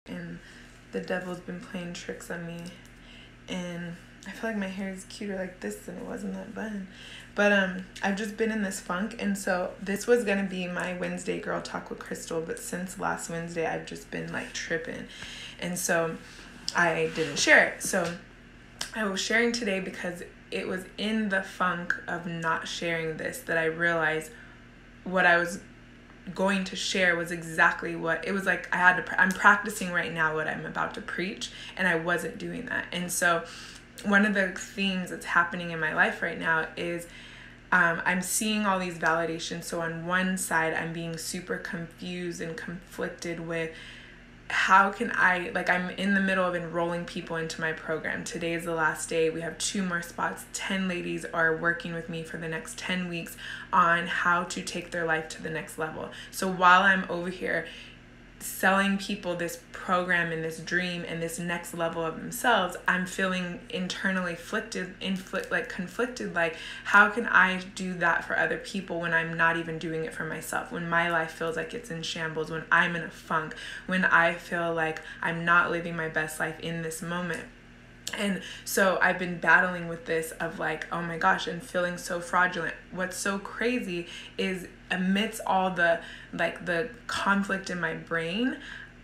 and the devil's been playing tricks on me, and I feel like my hair is cuter like this than it was in that bun. But I've just been in this funk, and so this was gonna be my Wednesday girl talk with Crystal, but since last Wednesday I've just been like tripping, and so I didn't share it. So I was sharing today because it was in the funk of not sharing this that I realized what I was going to share was exactly what it was like. I'm practicing right now what I'm about to preach, and I wasn't doing that. And so one of the themes that's happening in my life right now is I'm seeing all these validations. So on one side, I'm being super confused and conflicted with how can I'm in the middle of enrolling people into my program. Today is the last day. We have 2 more spots. 10 ladies are working with me for the next 10 weeks on how to take their life to the next level. So while I'm over here selling people this program and this dream and this next level of themselves, I'm feeling internally conflicted, like how can I do that for other people when I'm not even doing it for myself, when my life feels like it's in shambles, when I'm in a funk, when I feel like I'm not living my best life in this moment. And so I've been battling with this of like, oh my gosh, and feeling so fraudulent. What's so crazy is amidst all the conflict in my brain,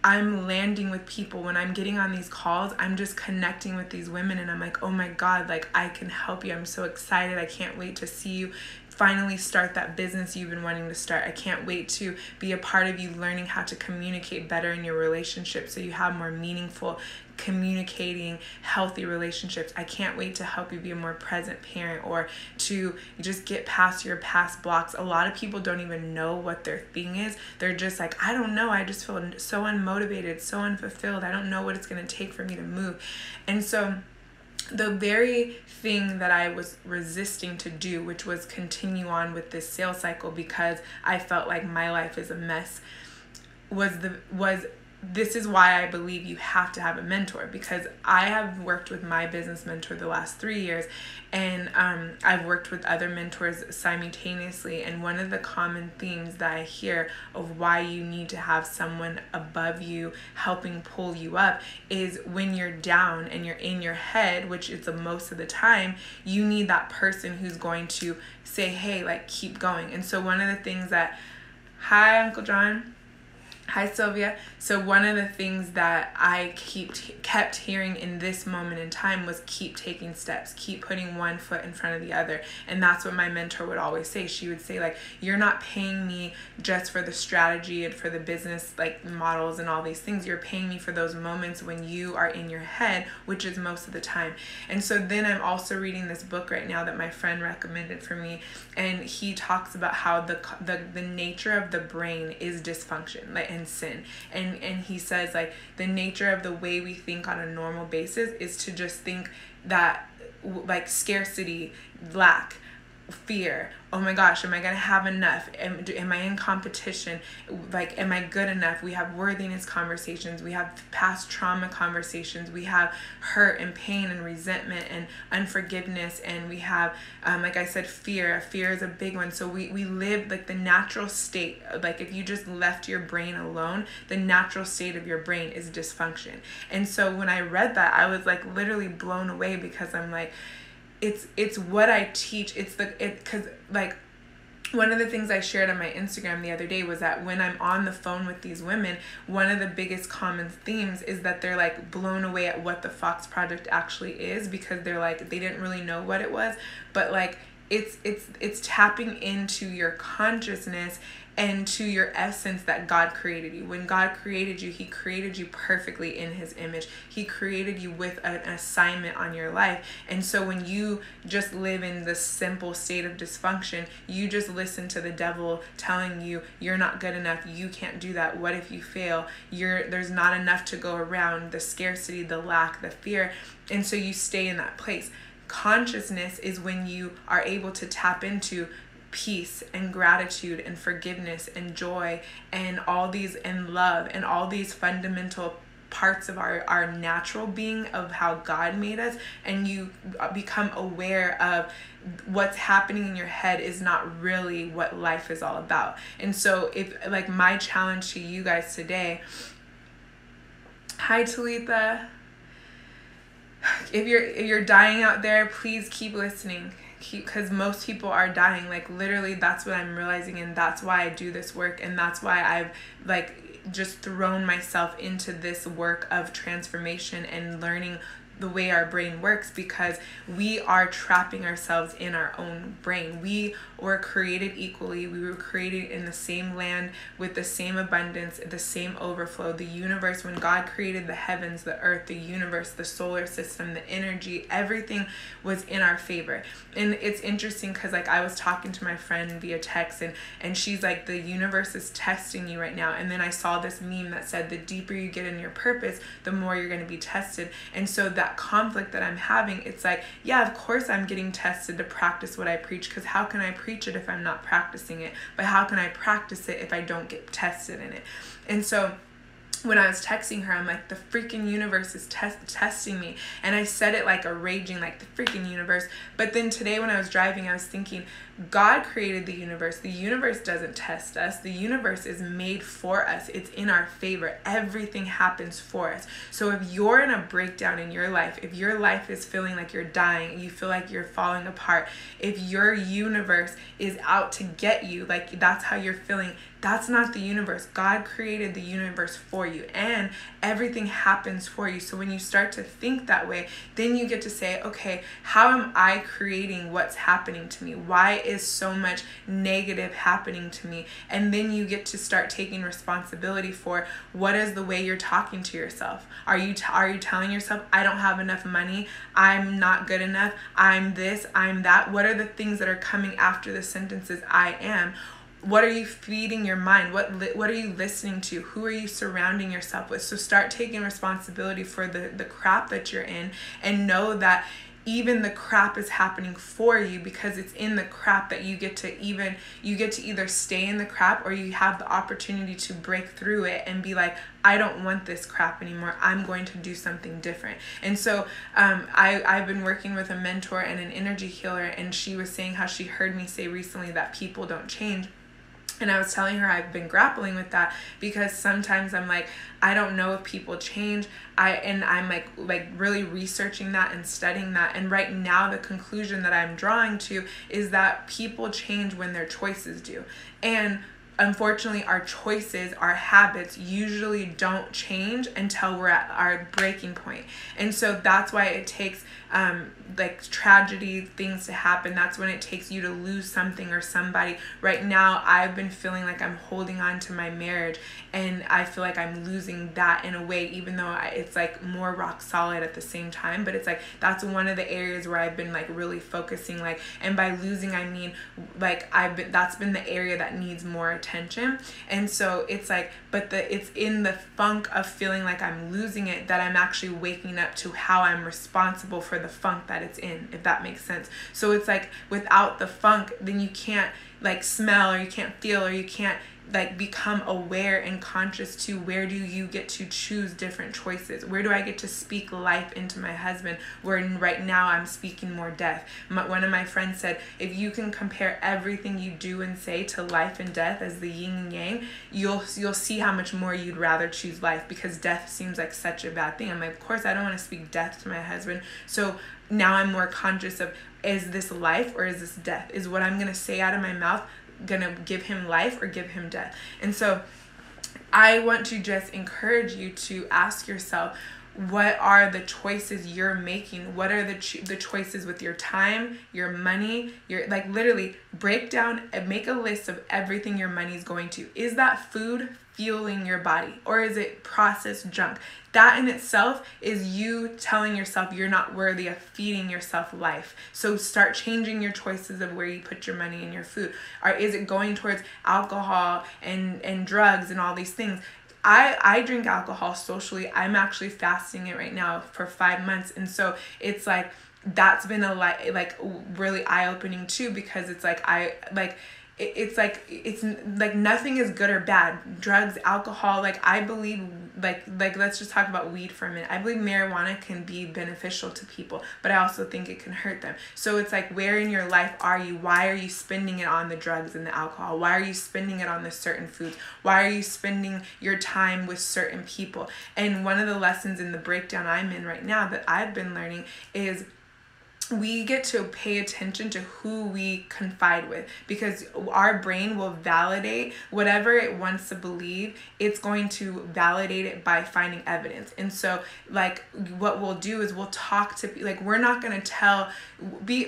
I'm landing with people. When I'm getting on these calls, I'm just connecting with these women, and I'm like, oh my God, like I can help you. I'm so excited. I can't wait to see you finally start that business you've been wanting to start. I can't wait to be a part of you learning how to communicate better in your relationship so you have more meaningful, communicating, healthy relationships. I can't wait to help you be a more present parent, or to just get past your past blocks. A lot of people don't even know what their thing is. They're just like, I don't know. I just feel so unmotivated, so unfulfilled. I don't know what it's going to take for me to move. And so the very thing that I was resisting to do, which was continue on with this sales cycle because I felt like my life is a mess, this is why I believe you have to have a mentor, because I have worked with my business mentor the last 3 years, and I've worked with other mentors simultaneously. And one of the common themes that I hear of why you need to have someone above you helping pull you up is when you're down and you're in your head, which is the most of the time, you need that person who's going to say, hey, like keep going. And so one of the things that, hi, Uncle John. Hi, Sylvia. So one of the things that I kept hearing in this moment in time was keep taking steps, keep putting one foot in front of the other. And that's what my mentor would always say. She would say, like, you're not paying me just for the strategy and for the business like models and all these things. You're paying me for those moments when you are in your head, which is most of the time. And so then I'm also reading this book right now that my friend recommended for me. And he talks about how the nature of the brain is dysfunction, like, and sin. And he says, like, the nature of the way we think on a normal basis is to just think that like scarcity, lack, fear, oh my gosh, am I going to have enough? Am I in competition? Like, am I good enough? We have worthiness conversations. We have past trauma conversations. We have hurt and pain and resentment and unforgiveness. And we have, like I said, fear. Fear is a big one. So we live like the natural state. Like if you just left your brain alone, the natural state of your brain is dysfunction. And so when I read that, I was like literally blown away, because I'm like, it's what I teach. Because like one of the things I shared on my Instagram the other day was that when I'm on the phone with these women, one of the biggest common themes is that they're like blown away at what the Fox Project actually is, because they're like, they didn't really know what it was, but like it's tapping into your consciousness and to your essence that God created you. When God created you, he created you perfectly in his image. He created you with an assignment on your life. And so when you just live in this simple state of dysfunction, you just listen to the devil telling you you're not good enough, you can't do that, what if you fail, there's not enough to go around, the scarcity, the lack, the fear. And so you stay in that place. Consciousness is when you are able to tap into peace and gratitude and forgiveness and joy and all these, and love, and all these fundamental parts of our natural being, of how God made us. And you become aware of what's happening in your head is not really what life is all about. And so if, like, my challenge to you guys today Hi, Talitha. If you're dying out there, please keep listening. Because most people are dying. Like, literally, that's what I'm realizing, and that's why I do this work, and that's why I've like just thrown myself into this work of transformation and learning the way our brain works, because we are trapping ourselves in our own brain. We were created equally. We were created in the same land with the same abundance, the same overflow. The universe, when God created the heavens, the earth, the universe, the solar system, the energy, everything was in our favor. And it's interesting because like I was talking to my friend via text, and she's like, the universe is testing you right now. And then I saw this meme that said, the deeper you get in your purpose, the more you're going to be tested. And so that conflict that I'm having, it's like, yeah, of course I'm getting tested to practice what I preach, because how can I preach it if I'm not practicing it? But how can I practice it if I don't get tested in it? And so when I was texting her, I'm like, the freaking universe is testing me. And I said it like a raging, like, the freaking universe. But then today when I was driving, I was thinking, God created the universe. The universe doesn't test us. The universe is made for us. It's in our favor. Everything happens for us. So if you're in a breakdown in your life, if your life is feeling like you're dying, you feel like you're falling apart, if your universe is out to get you, like that's how you're feeling, that's not the universe. God created the universe for you, and everything happens for you. So when you start to think that way, then you get to say, okay, how am I creating what's happening to me? Why is so much negative happening to me? And then you get to start taking responsibility for what is the way you're talking to yourself. Are you telling yourself, I don't have enough money, I'm not good enough, I'm this, I'm that? What are the things that are coming after the sentences I am? What are you feeding your mind? What are you listening to? Who are you surrounding yourself with? So start taking responsibility for the crap that you're in, and know that even the crap is happening for you, because it's in the crap that you get to either stay in the crap, or you have the opportunity to break through it and be like, I don't want this crap anymore. I'm going to do something different. And so I've been working with a mentor and an energy healer, and she was saying how she heard me say recently that people don't change. And I was telling her I've been grappling with that, because sometimes I'm like, I don't know if people change. I'm like really researching that and studying that. And right now the conclusion that I'm drawing to is that people change when their choices do. And unfortunately, our choices, our habits usually don't change until we're at our breaking point. And so that's why it takes like tragedy things to happen. That's when it takes you to lose something or somebody. Right now, I've been feeling like I'm holding on to my marriage, and I feel like I'm losing that in a way, even though it's like more rock solid at the same time. But it's like, that's one of the areas where I've been like really focusing, like, and by losing, I mean like that's been the area that needs more attention. And so it's like, but it's in the funk of feeling like I'm losing it that I'm actually waking up to how I'm responsible for the funk that it's in, if that makes sense. So it's like, without the funk, then you can't like smell, or you can't feel, or you can't like become aware and conscious to where do you get to choose different choices. Where do I get to speak life into my husband, where right now I'm speaking more death? One of my friends said, if you can compare everything you do and say to life and death as the yin and yang, you'll see how much more you'd rather choose life, because death seems like such a bad thing. I'm like, of course I don't want to speak death to my husband. So now I'm more conscious of, is this life or is this death? Is what I'm going to say out of my mouth gonna give him life or give him death? And so I want to just encourage you to ask yourself, what are the choices you're making? What are the choices with your time, your money, your, like, literally break down and make a list of everything your money is going to. Is that food fueling your body, or is it processed junk? That in itself is you telling yourself you're not worthy of feeding yourself life. So start changing your choices of where you put your money and your food. Or is it going towards alcohol and drugs and all these things? I drink alcohol socially. I'm actually fasting it right now for 5 months. And so it's like, that's been like really eye-opening too, because it's like, it's like nothing is good or bad. Drugs, alcohol, like I believe like let's just talk about weed for a minute. I believe marijuana can be beneficial to people, but I also think it can hurt them. So it's like, where in your life are you? Why are you spending it on the drugs and the alcohol? Why are you spending it on the certain foods? Why are you spending your time with certain people? And one of the lessons in the breakdown I'm in right now that I've been learning is we get to pay attention to who we confide with, because our brain will validate whatever it wants to believe. It's going to validate it by finding evidence. And so like what we'll do is we'll talk to, like, we're not going to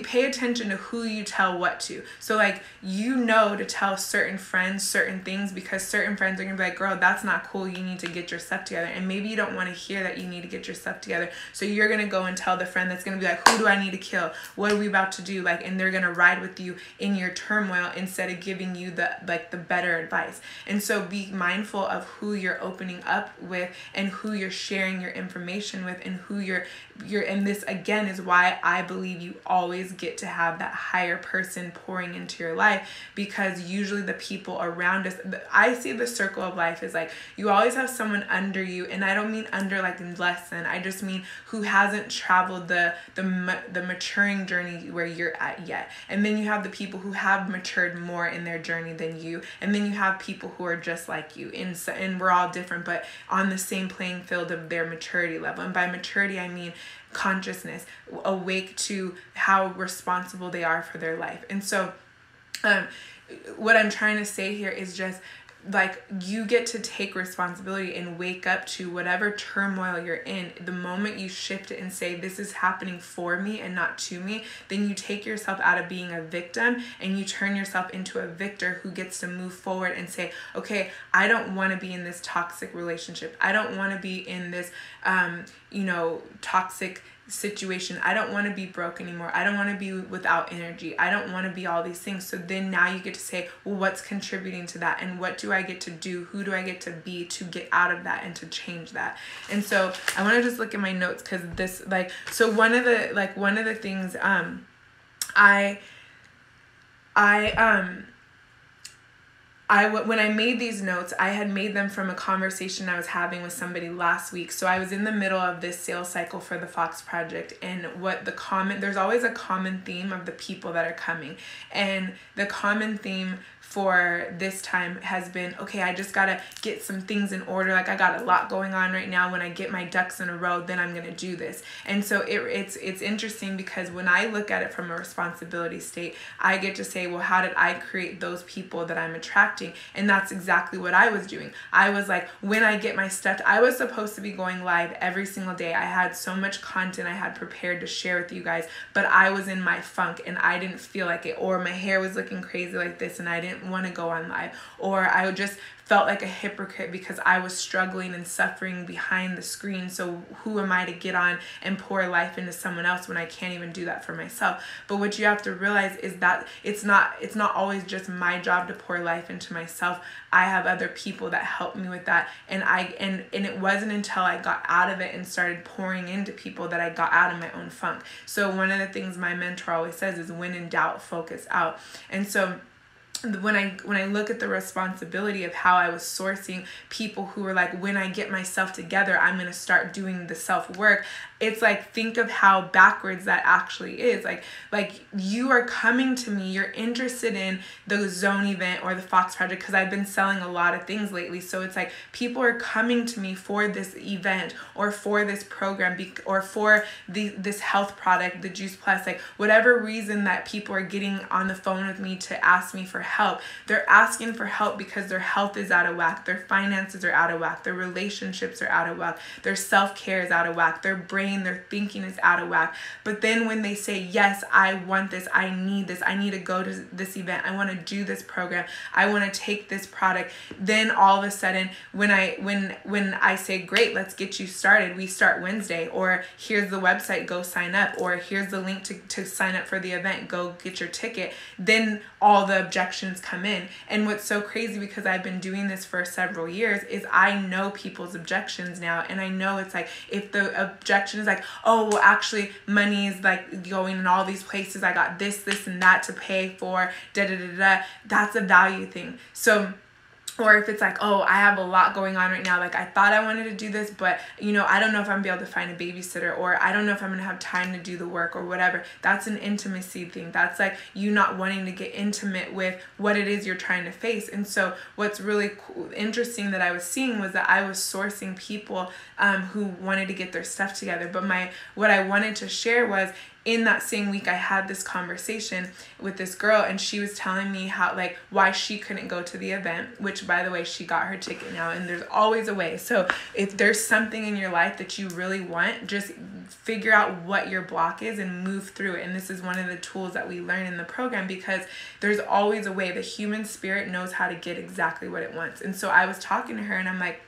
pay attention to who you tell what to. So like, to tell certain friends certain things, because certain friends are going to be like, girl, that's not cool. You need to get your stuff together. And maybe you don't want to hear that you need to get your stuff together. So you're going to go and tell the friend that's going to be like, who do I need to kill? What are we about to do? Like, and they're going to ride with you in your turmoil instead of giving you the better advice. And so be mindful of who you're opening up with and who you're sharing your information with, and who you're, and this again is why I believe you always get to have that higher person pouring into your life, because usually the people around us, I see the circle of life is like, you always have someone under you, and I don't mean under like less than, I just mean who hasn't traveled the maturing journey where you're at yet. And then you have the people who have matured more in their journey than you, and then you have people who are just like you, and we're all different, but on the same playing field of their maturity level. And by maturity, I mean consciousness, awake to how responsible they are for their life. And so what I'm trying to say here is just like, you get to take responsibility and wake up to whatever turmoil you're in. The moment you shift it and say, this is happening for me and not to me, then you take yourself out of being a victim and you turn yourself into a victor who gets to move forward and say, okay, I don't want to be in this toxic relationship. I don't want to be in this, toxic situation. I don't want to be broke anymore. I don't want to be without energy. I don't want to be all these things. So then now you get to say, well, what's contributing to that? And what do I get to do? Who do I get to be to get out of that and to change that? And so I want to just look at my notes, because this, like, so one of the things, when I made these notes, I had made them from a conversation I was having with somebody last week. So I was in the middle of this sales cycle for the Fox Project, and there's always a common theme of the people that are coming. And the common theme for this time has been, okay, I just got to get some things in order. Like, I got a lot going on right now. When I get my ducks in a row, then I'm going to do this. And so it's interesting, because when I look at it from a responsibility state, I get to say, well, how did I create those people that I'm attracting? And that's exactly what I was doing. I was like, when I get my stuff, I was supposed to be going live every single day. I had so much content I had prepared to share with you guys, but I was in my funk and I didn't feel like it, or my hair was looking crazy like this and I didn't want to go on live, or I just felt like a hypocrite because I was struggling and suffering behind the screen. So who am I to get on and pour life into someone else when I can't even do that for myself? But what you have to realize is that it's not always just my job to pour life into myself. I have other people that help me with that. And it wasn't until I got out of it and started pouring into people that I got out of my own funk. So one of the things my mentor always says is, when in doubt, focus out. And so when I look at the responsibility of how I was sourcing people who were like, when I get myself together, I'm going to start doing the self-work. It's like, think of how backwards that actually is. Like you are coming to me, you're interested in the Zone event or the Fox Project, because I've been selling a lot of things lately. So it's like, people are coming to me for this event or for this program or for this health product, the Juice Plus, like whatever reason that people are getting on the phone with me to ask me for help. They're asking for help because their health is out of whack, their finances are out of whack, their relationships are out of whack, their self-care is out of whack, their brain, their thinking is out of whack. But then when they say, yes, I want this, I need to go to this event, I want to do this program, I want to take this product, then all of a sudden when I say, great, let's get you started, we start Wednesday, or here's the website, go sign up, or here's the link to sign up for the event, go get your ticket, then all the objections come in. And what's so crazy, because I've been doing this for several years, is I know people's objections now. And I know it's like, if the objection is like, oh, well, actually money is like going in all these places, I got this and that to pay for, that's a value thing. So or if it's like, oh, I have a lot going on right now. Like, I thought I wanted to do this, but, I don't know if I'm going to be able to find a babysitter, or I don't know if I'm going to have time to do the work or whatever. That's an intimacy thing. That's like you not wanting to get intimate with what it is you're trying to face. And so what's really interesting that I was seeing was that I was sourcing people who wanted to get their stuff together. But what I wanted to share was, in that same week, I had this conversation with this girl, and she was telling me how, like, why she couldn't go to the event, which, by the way, she got her ticket now, and there's always a way. So if there's something in your life that you really want, just figure out what your block is and move through it. And this is one of the tools that we learn in the program, because there's always a way. The human spirit knows how to get exactly what it wants. And so I was talking to her, and I'm like,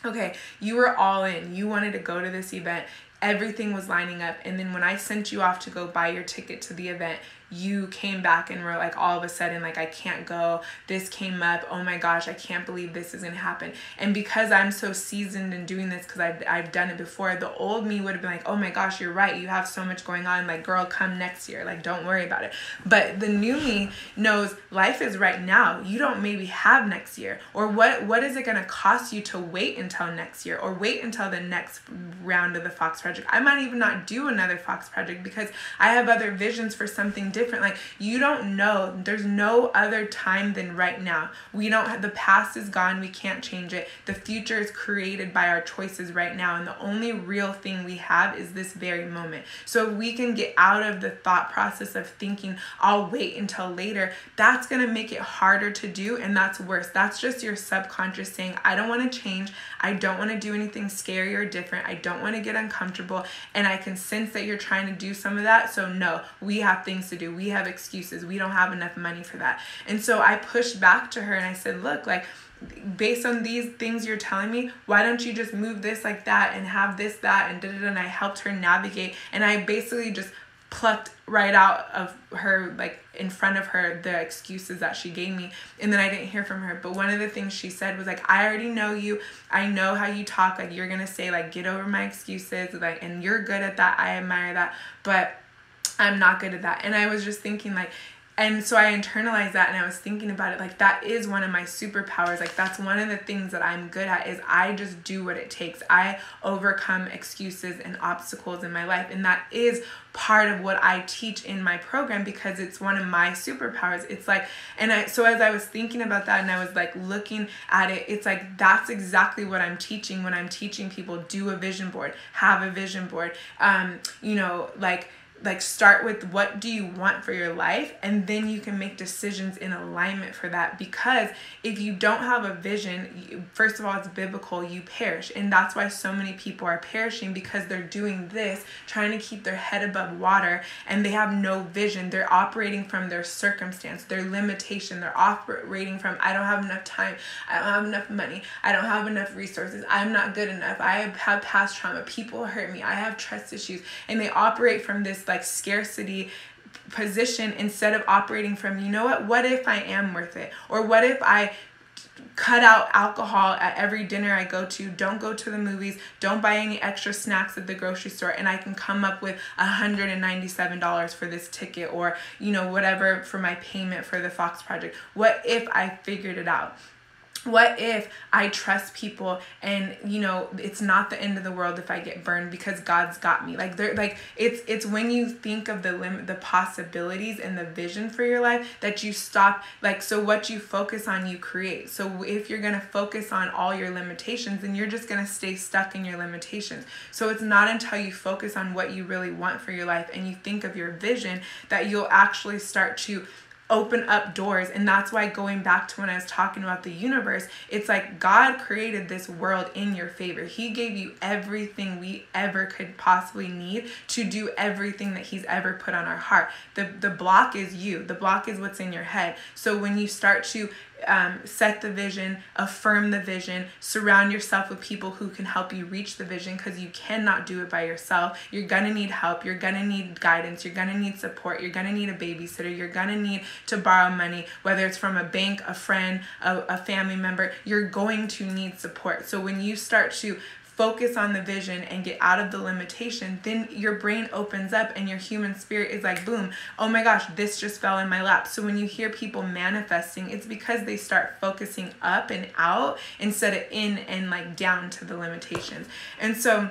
okay, you were all in. You wanted to go to this event. Everything was lining up. And then when I sent you off to go buy your ticket to the event, you came back and were like, all of a sudden, like, I can't go. This came up. Oh my gosh, I can't believe this is going to happen. And because I'm so seasoned in doing this, because I've done it before, the old me would have been like, oh my gosh, you're right. You have so much going on. Like, girl, come next year. Like, don't worry about it. But the new me knows life is right now. You don't maybe have next year. Or what is it going to cost you to wait until next year, or wait until the next round of the Fox Project? I might even not do another Fox Project because I have other visions for something different. Like, you don't know. There's no other time than right now. We don't have, the past is gone. We can't change it. The future is created by our choices right now. And the only real thing we have is this very moment. So if we can get out of the thought process of thinking, I'll wait until later, that's going to make it harder to do. And that's worse. That's just your subconscious saying, I don't want to change. I don't want to do anything scary or different. I don't want to get uncomfortable. And I can sense that you're trying to do some of that. So no, we have things to do. We have excuses. We don't have enough money for that. And so I pushed back to her and I said, look, like, based on these things you're telling me, why don't you just move this like that and have this, that, and da-da-da. And I helped her navigate. And I basically just plucked right out of her, like, in front of her, the excuses that she gave me. And then I didn't hear from her. But one of the things she said was like, I already know you. I know how you talk. Like, you're going to say, like, get over my excuses. Like, and you're good at that. I admire that. But I'm not good at that. And I was just thinking, like, and so I internalized that, and I was thinking about it, like, that is one of my superpowers. Like, that's one of the things that I'm good at, is I just do what it takes. I overcome excuses and obstacles in my life. And that is part of what I teach in my program, because it's one of my superpowers. It's like, so as I was thinking about that and I was like looking at it, it's like, that's exactly what I'm teaching when I'm teaching people, do a vision board, have a vision board, like start with, what do you want for your life? And then you can make decisions in alignment for that. Because if you don't have a vision, first of all, it's biblical, you perish. And that's why so many people are perishing, because they're doing this, trying to keep their head above water, and they have no vision. They're operating from their circumstance, their limitation. They're operating from, I don't have enough time. I don't have enough money. I don't have enough resources. I'm not good enough. I have past trauma. People hurt me. I have trust issues. And they operate from this, like, scarcity position, instead of operating from, you know what if I am worth it? Or what if I cut out alcohol at every dinner I go to, don't go to the movies, don't buy any extra snacks at the grocery store, and I can come up with $197 for this ticket, or, whatever, for my payment for the Fox Project. What if I figured it out? What if I trust people, and it's not the end of the world if I get burned, because God's got me. It's when you think of the possibilities and the vision for your life that you stop. So what you focus on, you create. So if you're gonna focus on all your limitations, then you're just gonna stay stuck in your limitations. So it's not until you focus on what you really want for your life and you think of your vision that you'll actually start to open up doors. And that's why, going back to when I was talking about the universe, it's like God created this world in your favor. He gave you everything we ever could possibly need to do everything that he's ever put on our heart. The block is you. The block is what's in your head. So when you start to set the vision, affirm the vision, surround yourself with people who can help you reach the vision, because you cannot do it by yourself. You're gonna need help. You're gonna need guidance. You're gonna need support. You're gonna need a babysitter. You're gonna need to borrow money, whether it's from a bank, a friend, a family member. You're going to need support. So when you start to focus on the vision and get out of the limitation, then your brain opens up and your human spirit is like, boom, oh my gosh, this just fell in my lap. So when you hear people manifesting, it's because they start focusing up and out instead of in and like down to the limitations. And so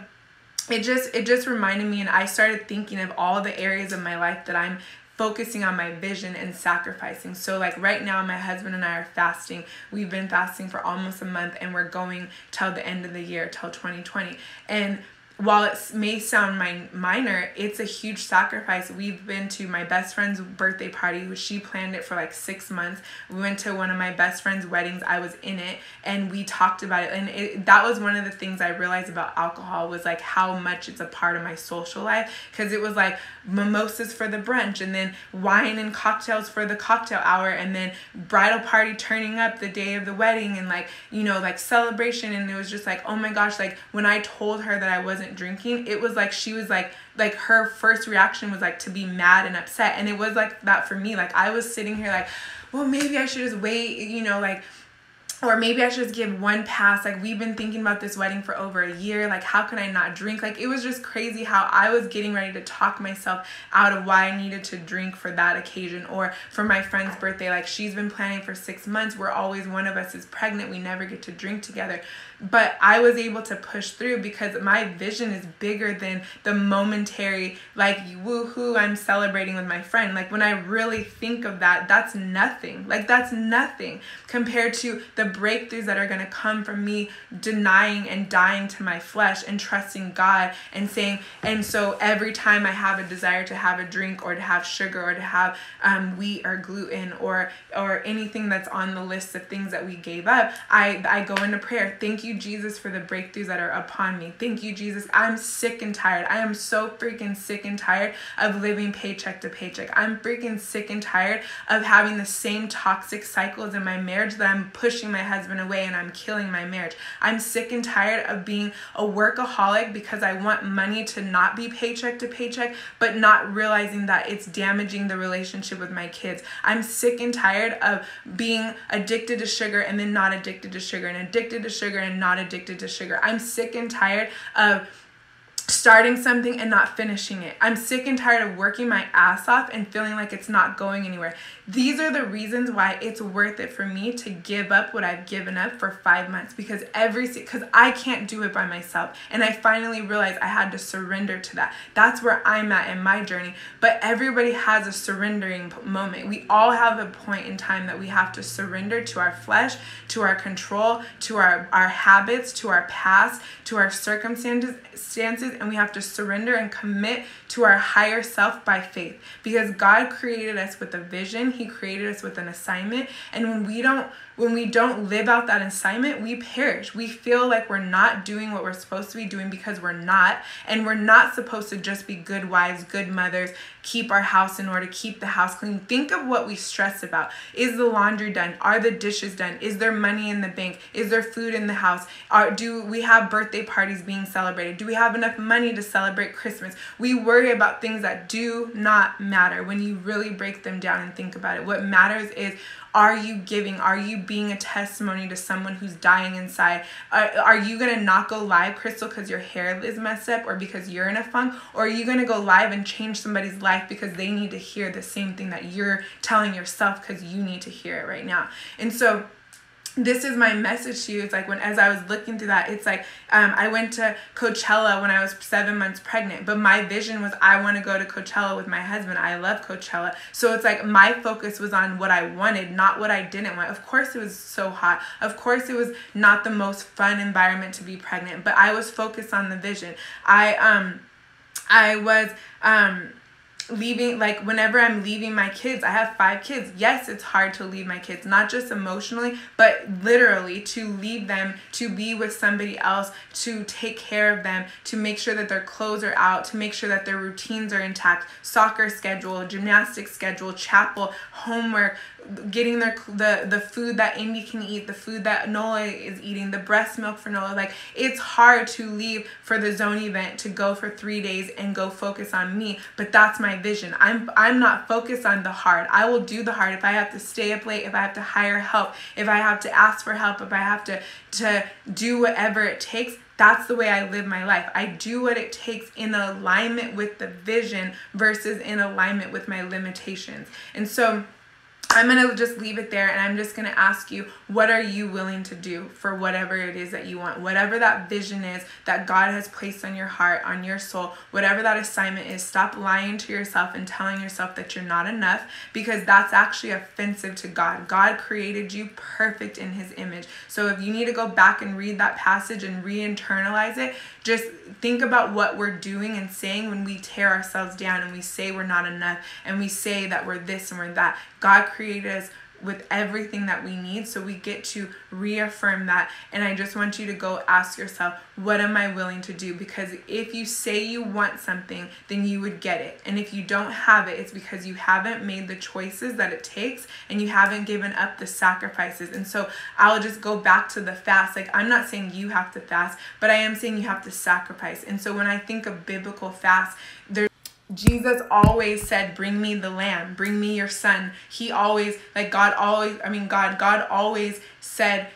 it just reminded me, and I started thinking of all the areas of my life that I'm focusing on my vision and sacrificing. So like right now, my husband and I are fasting. We've been fasting for almost a month, and we're going till the end of the year, till 2020. And while it may sound minor, it's a huge sacrifice. We've been to my best friend's birthday party. She planned it for like 6 months. We went to one of my best friend's weddings. I was in it, and we talked about it. And that was one of the things I realized about alcohol, was like how much it's a part of my social life. Because it was like mimosas for the brunch, and then wine and cocktails for the cocktail hour, and then bridal party turning up the day of the wedding, and like, you know, like celebration. And it was just like, oh my gosh, like when I told her that I wasn't drinking, it was like she was like her first reaction was like to be mad and upset. And it was like that for me. Like I was sitting here like, well, maybe I should just wait, you know, like, or maybe I should just give one pass. Like we've been thinking about this wedding for over a year. Like how can I not drink? Like it was just crazy how I was getting ready to talk myself out of why I needed to drink for that occasion. Or for my friend's birthday, like she's been planning for 6 months. We're always, one of us is pregnant. We never get to drink together. But I was able to push through because my vision is bigger than the momentary, like, woohoo, I'm celebrating with my friend. Like when I really think of that, that's nothing. Like that's nothing compared to the breakthroughs that are going to come from me denying and dying to my flesh and trusting God and saying, and so every time I have a desire to have a drink or to have sugar or to have wheat or gluten or anything that's on the list of things that we gave up, I go into prayer. Thank you, Jesus, for the breakthroughs that are upon me. Thank you, Jesus. I'm sick and tired. I am so freaking sick and tired of living paycheck to paycheck. I'm freaking sick and tired of having the same toxic cycles in my marriage that I'm pushing my husband away and I'm killing my marriage. I'm sick and tired of being a workaholic because I want money to not be paycheck to paycheck, but not realizing that it's damaging the relationship with my kids. I'm sick and tired of being addicted to sugar and then not addicted to sugar, and addicted to sugar and not addicted to sugar. I'm sick and tired of starting something and not finishing it. I'm sick and tired of working my ass off and feeling like it's not going anywhere. These are the reasons why it's worth it for me to give up what I've given up for 5 months, because I can't do it by myself. And I finally realized I had to surrender to that. That's where I'm at in my journey. But everybody has a surrendering moment. We all have a point in time that we have to surrender to our flesh, to our control, to our habits, to our past, to our circumstances, and we have to surrender and commit to our higher self by faith, because God created us with a vision. He created us with an assignment, and when we don't live out that assignment, we perish. We feel like we're not doing what we're supposed to be doing because we're not, and we're not supposed to just be good wives, good mothers, keep our house in order, keep the house clean. Think of what we stress about. Is the laundry done? Are the dishes done? Is there money in the bank? Is there food in the house? Do we have birthday parties being celebrated? Do we have enough money to celebrate Christmas? We worry about things that do not matter when you really break them down and think about it. What matters is, are you giving? Are you being a testimony to someone who's dying inside? Are you going to not go live, Crystal, because your hair is messed up or because you're in a funk? Or are you going to go live and change somebody's life because they need to hear the same thing that you're telling yourself because you need to hear it right now? And so this is my message to you. It's like as I was looking through that, it's like I went to Coachella when I was 7 months pregnant, but my vision was I want to go to Coachella with my husband. I love Coachella. So it's like my focus was on what I wanted, not what I didn't want. Of course it was so hot. Of course it was not the most fun environment to be pregnant, but I was focused on the vision. I was leaving, like whenever I'm leaving my kids, I have 5 kids. Yes, it's hard to leave my kids, not just emotionally, but literally to leave them, to be with somebody else, to take care of them, to make sure that their clothes are out, to make sure that their routines are intact, soccer schedule, gymnastics schedule, chapel, homework, getting the food that Indy can eat, the food that Nola is eating, the breast milk for Nola. Like it's hard to leave for the zone event to go for 3 days and go focus on me, but that's my vision. I'm not focused on the hard. I will do the hard if I have to stay up late, if I have to hire help, if I have to ask for help, if I have to do whatever it takes. That's the way I live my life. I do what it takes in alignment with the vision versus in alignment with my limitations. And so I'm going to just leave it there, and I'm just going to ask you, what are you willing to do for whatever it is that you want? Whatever that vision is that God has placed on your heart, on your soul, whatever that assignment is, stop lying to yourself and telling yourself that you're not enough, because that's actually offensive to God. God created you perfect in his image. So if you need to go back and read that passage and re-internalize it, just think about what we're doing and saying when we tear ourselves down and we say we're not enough and we say that we're this and we're that. God created us with everything that we need, so we get to reaffirm that. And I just want you to go ask yourself, what am I willing to do? Because if you say you want something, then you would get it. And if you don't have it, it's because you haven't made the choices that it takes and you haven't given up the sacrifices. And so I'll just go back to the fast. Like, I'm not saying you have to fast, but I am saying you have to sacrifice. And so when I think of biblical fast, Jesus always said, bring me the lamb, bring me your son. He always, like God always said,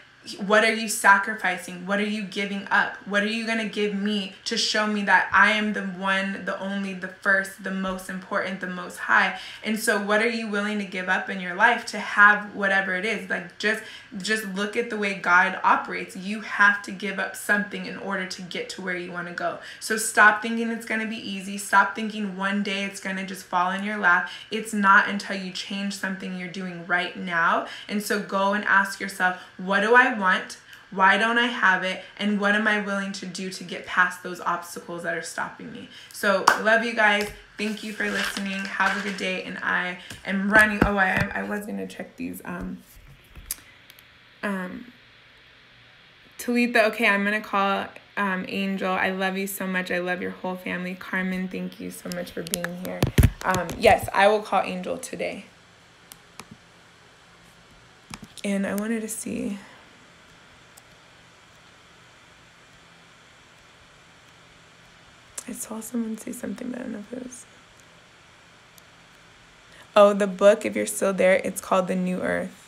what are you sacrificing? What are you giving up? What are you going to give me to show me that I am the one, the only, the first, the most important, the most high? And so what are you willing to give up in your life to have whatever it is? Like, just look at the way God operates. You have to give up something in order to get to where you want to go. So stop thinking it's going to be easy. Stop thinking one day it's going to just fall in your lap. It's not until you change something you're doing right now. And so go and ask yourself, what do I want? Why don't I have it? And what am I willing to do to get past those obstacles that are stopping me? So love you guys. Thank you for listening. Have a good day. And I am running. Oh, I was going to check these. Talitha, okay, I'm going to call Angel. I love you so much. I love your whole family. Carmen, thank you so much for being here. Yes, I will call Angel today. And I wanted to see. I saw someone say something, but I don't know if it was. Oh, the book, if you're still there, it's called The New Earth.